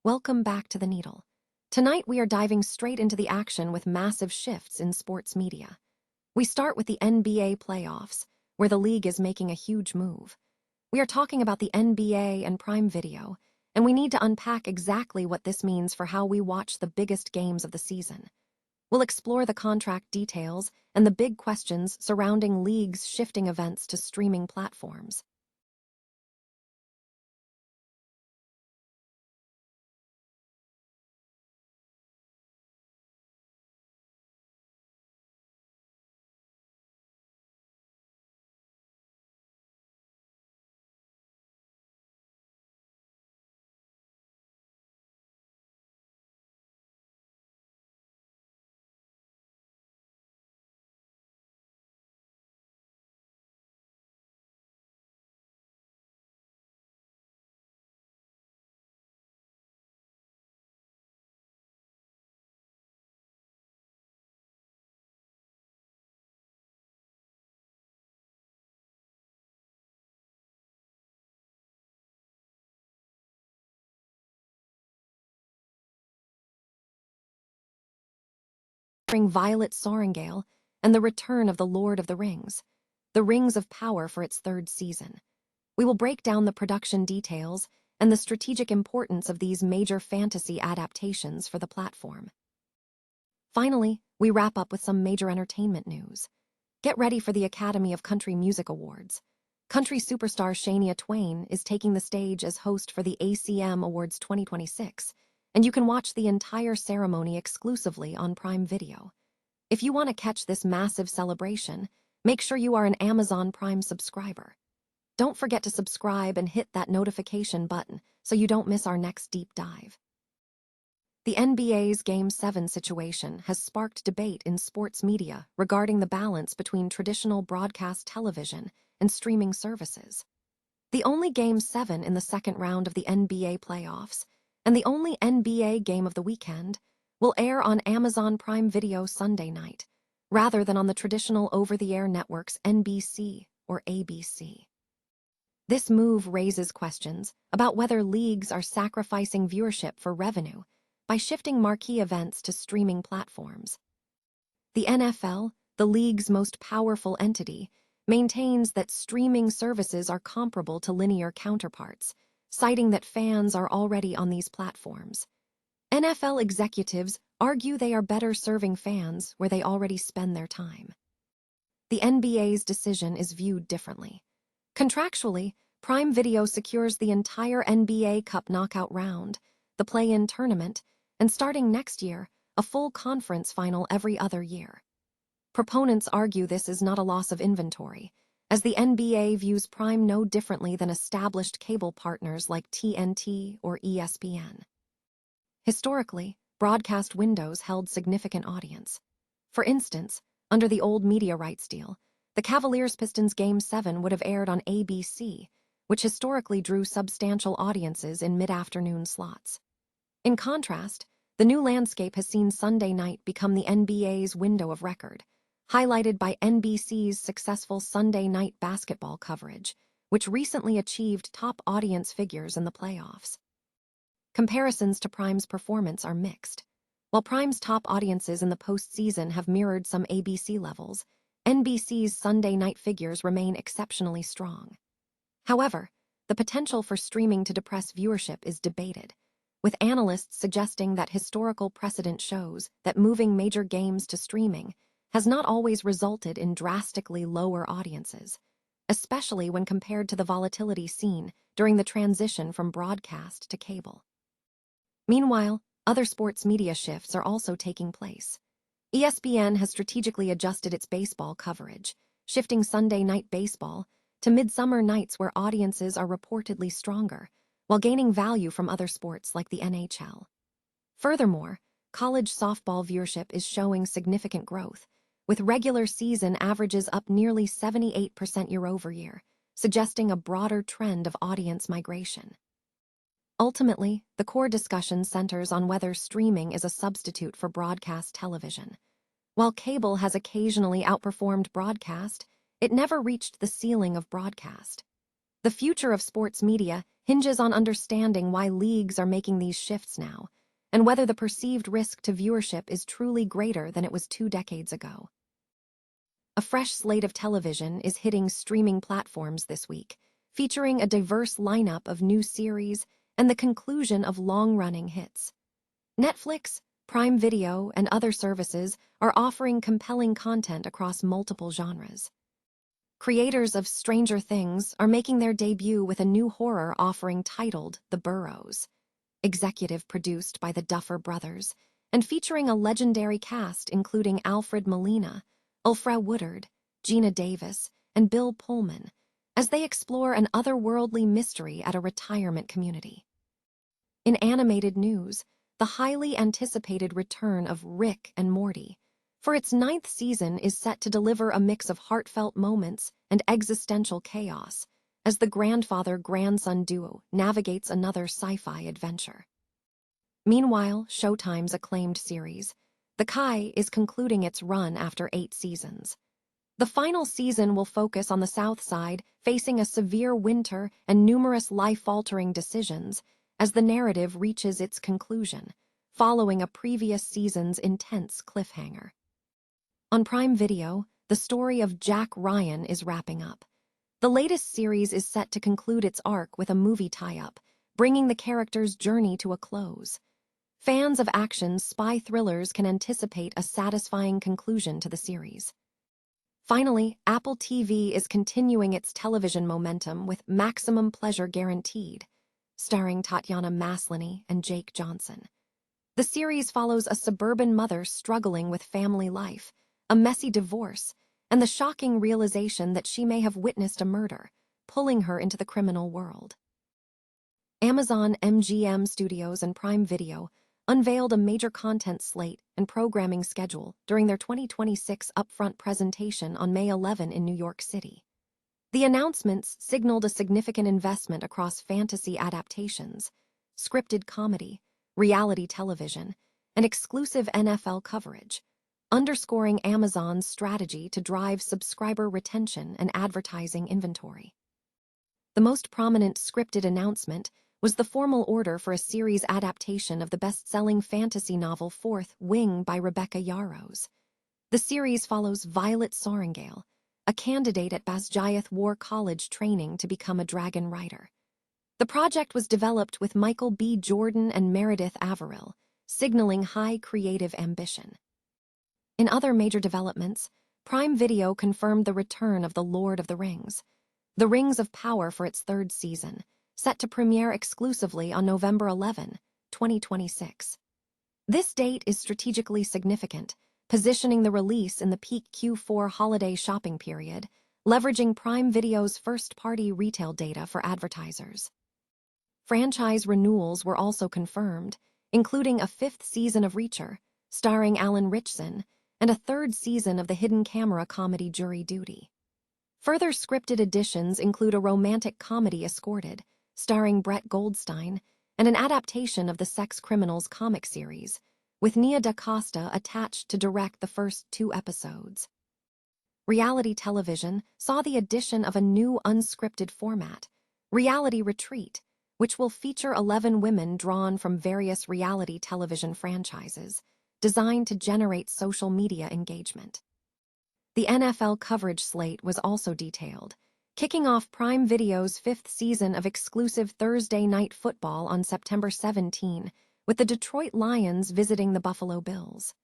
Welcome back to The Needle. Tonight we are diving straight into the action with massive shifts in sports media. We start with the NBA playoffs, where the league is making a huge move. We are talking about the NBA and Prime Video, and we need to unpack exactly what this means for how we watch the biggest games of the season. We'll explore the contract details and the big questions surrounding leagues shifting events to streaming platforms. Featuring Violet Sorrengail and the return of The Lord of the Rings, The Rings of Power for its third season. We will break down the production details and the strategic importance of these major fantasy adaptations for the platform. Finally, we wrap up with some major entertainment news. Get ready for the Academy of Country Music Awards. Country superstar Shania Twain is taking the stage as host for the ACM Awards 2026, and you can watch the entire ceremony exclusively on Prime Video. If you want to catch this massive celebration, make sure you are an Amazon Prime subscriber. Don't forget to subscribe and hit that notification button so you don't miss our next deep dive. The NBA's Game 7 situation has sparked debate in sports media regarding the balance between traditional broadcast television and streaming services. The only Game 7 in the second round of the NBA playoffs, and the only NBA game of the weekend, will air on Amazon Prime Video Sunday night, rather than on the traditional over-the-air networks NBC or ABC. This move raises questions about whether leagues are sacrificing viewership for revenue by shifting marquee events to streaming platforms. The NFL, the league's most powerful entity, maintains that streaming services are comparable to linear counterparts, citing that fans are already on these platforms. NFL executives argue they are better serving fans where they already spend their time. The NBA's decision is viewed differently. Contractually, Prime Video secures the entire NBA Cup knockout round, the play-in tournament, and starting next year, a full conference final every other year. Proponents argue this is not a loss of inventory, as the NBA views Prime no differently than established cable partners like TNT or ESPN. Historically, broadcast windows held significant audience. For instance, under the old media rights deal, the Cavaliers-Pistons Game 7 would have aired on ABC, which historically drew substantial audiences in mid-afternoon slots. In contrast, the new landscape has seen Sunday night become the NBA's window of record, highlighted by NBC's successful Sunday night basketball coverage, which recently achieved top audience figures in the playoffs. Comparisons to Prime's performance are mixed. While Prime's top audiences in the postseason have mirrored some ABC levels, NBC's Sunday night figures remain exceptionally strong. However, the potential for streaming to depress viewership is debated, with analysts suggesting that historical precedent shows that moving major games to streaming has not always resulted in drastically lower audiences, especially when compared to the volatility seen during the transition from broadcast to cable. Meanwhile, other sports media shifts are also taking place. ESPN has strategically adjusted its baseball coverage, shifting Sunday night baseball to midsummer nights where audiences are reportedly stronger, while gaining value from other sports like the NHL. Furthermore, college softball viewership is showing significant growth, with regular season averages up nearly 78% year-over-year, suggesting a broader trend of audience migration. Ultimately, the core discussion centers on whether streaming is a substitute for broadcast television. While cable has occasionally outperformed broadcast, it never reached the ceiling of broadcast. The future of sports media hinges on understanding why leagues are making these shifts now, and whether the perceived risk to viewership is truly greater than it was 2 decades ago. A fresh slate of television is hitting streaming platforms this week, featuring a diverse lineup of new series and the conclusion of long-running hits. Netflix, Prime Video, and other services are offering compelling content across multiple genres. Creators of Stranger Things are making their debut with a new horror offering titled The Burrows, executive produced by the Duffer Brothers, and featuring a legendary cast including Alfred Molina, Ulfra Woodard, Gina Davis, and Bill Pullman, as they explore an otherworldly mystery at a retirement community. In animated news, the highly anticipated return of Rick and Morty, for its 9th season, is set to deliver a mix of heartfelt moments and existential chaos as the grandfather-grandson duo navigates another sci-fi adventure. Meanwhile, Showtime's acclaimed series, The Chi, is concluding its run after 8 seasons. The final season will focus on the South Side facing a severe winter and numerous life-altering decisions as the narrative reaches its conclusion, following a previous season's intense cliffhanger. On Prime Video, the story of Jack Ryan is wrapping up. The latest series is set to conclude its arc with a movie tie-up, bringing the character's journey to a close. Fans of action spy thrillers can anticipate a satisfying conclusion to the series. Finally, Apple TV is continuing its television momentum with Maximum Pleasure Guaranteed, starring Tatiana Maslany and Jake Johnson. The series follows a suburban mother struggling with family life, a messy divorce, and the shocking realization that she may have witnessed a murder, pulling her into the criminal world. Amazon MGM Studios and Prime Video unveiled a major content slate and programming schedule during their 2026 upfront presentation on May 11 in New York City. The announcements signaled a significant investment across fantasy adaptations, scripted comedy, reality television, and exclusive NFL coverage, underscoring Amazon's strategy to drive subscriber retention and advertising inventory. The most prominent scripted announcement was the formal order for a series adaptation of the best-selling fantasy novel Fourth Wing by Rebecca Yarros. The series follows Violet Sorrengail, a candidate at Basgiath War College training to become a dragon rider. The project was developed with Michael B. Jordan and Meredith Averill, signaling high creative ambition. In other major developments, Prime Video confirmed the return of The Lord of the Rings, The Rings of Power, for its 3rd season, set to premiere exclusively on November 11, 2026. This date is strategically significant, positioning the release in the peak Q4 holiday shopping period, leveraging Prime Video's first-party retail data for advertisers. Franchise renewals were also confirmed, including a 5th season of Reacher, starring Alan Ritchson, and a 3rd season of the hidden camera comedy Jury Duty. Further scripted additions include a romantic comedy Escorted, starring Brett Goldstein, and an adaptation of the Sex Criminals comic series, with Nia DaCosta attached to direct the first 2 episodes. Reality television saw the addition of a new unscripted format, Reality Retreat, which will feature 11 women drawn from various reality television franchises, designed to generate social media engagement. The NFL coverage slate was also detailed, kicking off Prime Video's 5th season of exclusive Thursday Night Football on September 17, with the Detroit Lions visiting the Buffalo Bills.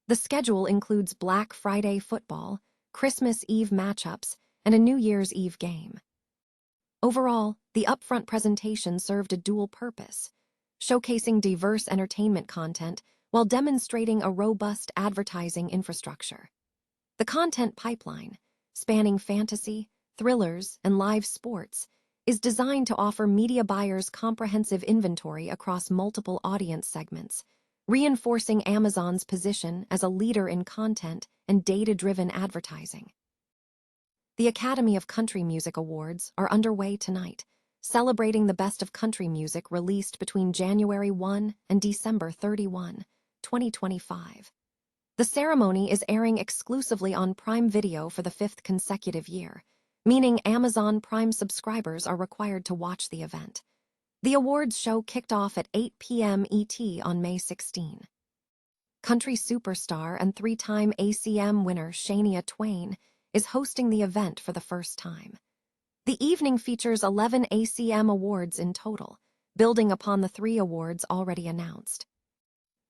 The schedule includes Black Friday football, Christmas Eve matchups, and a New Year's Eve game. Overall, the upfront presentation served a dual purpose, showcasing diverse entertainment content while demonstrating a robust advertising infrastructure. The content pipeline, spanning fantasy, thrillers, and live sports, is designed to offer media buyers comprehensive inventory across multiple audience segments, reinforcing Amazon's position as a leader in content and data-driven advertising. The Academy of Country Music Awards are underway tonight, celebrating the best of country music released between January 1 and December 31, 2025. The ceremony is airing exclusively on Prime Video for the 5th consecutive year, meaning Amazon Prime subscribers are required to watch the event. The awards show kicked off at 8 p.m. ET on May 16. Country superstar and three-time ACM winner Shania Twain is hosting the event for the first time. The evening features 11 ACM awards in total, building upon the 3 awards already announced.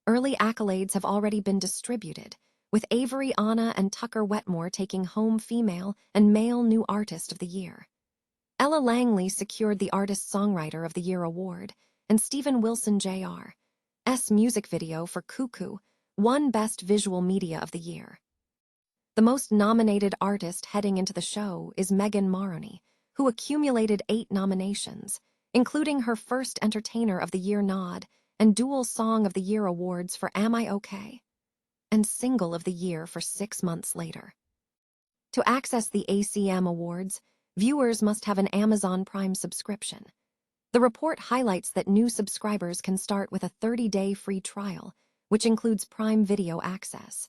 Early accolades have already been distributed, with Avery Anna and Tucker Wetmore taking home Female and Male New Artist of the Year. Ella Langley secured the Artist-Songwriter of the Year award, and Steven Wilson Jr.'s music video for Cuckoo won Best Visual Media of the Year. The most nominated artist heading into the show is Megan Maroney, who accumulated 8 nominations, including her first Entertainer of the Year nod and Dual Song of the Year awards for Am I OK? And Single of the Year for 6 months later. To access the ACM awards, viewers must have an Amazon Prime subscription. The report highlights that new subscribers can start with a 30-day free trial, which includes Prime Video access.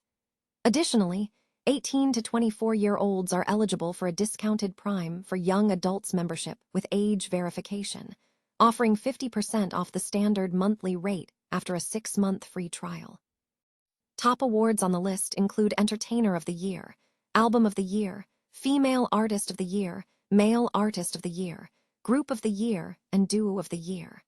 Additionally, 18 to 24-year-olds are eligible for a discounted Prime for Young Adults membership with age verification, offering 50% off the standard monthly rate after a 6-month free trial. Top awards on the list include Entertainer of the Year, Album of the Year, Female Artist of the Year, Male Artist of the Year, Group of the Year, and Duo of the Year.